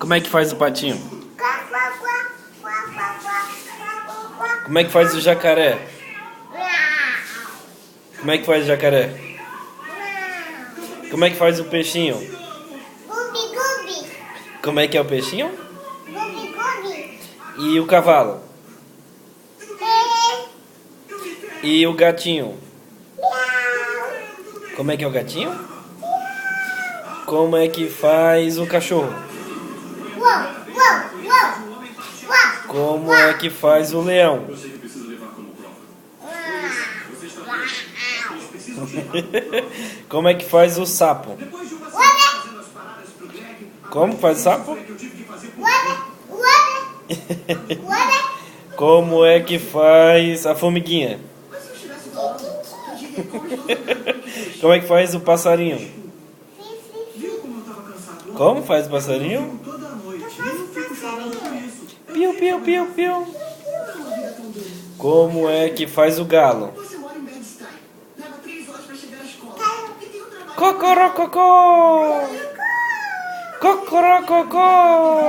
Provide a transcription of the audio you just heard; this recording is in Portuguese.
Como é que faz o patinho? Como é que faz o jacaré? Como é que faz o jacaré? Como é que faz o peixinho? Como é que é o peixinho? E o cavalo? E o gatinho? Como é que é o gatinho? Como é que faz o cachorro? Como é que faz o leão? Como é que faz o sapo? Como faz o sapo? Como é que faz a formiguinha? Como é que faz o passarinho? Como faz o passarinho? Piu, piu, piu, piu. Como é que faz o galo? Cocorococó! Cocorococó!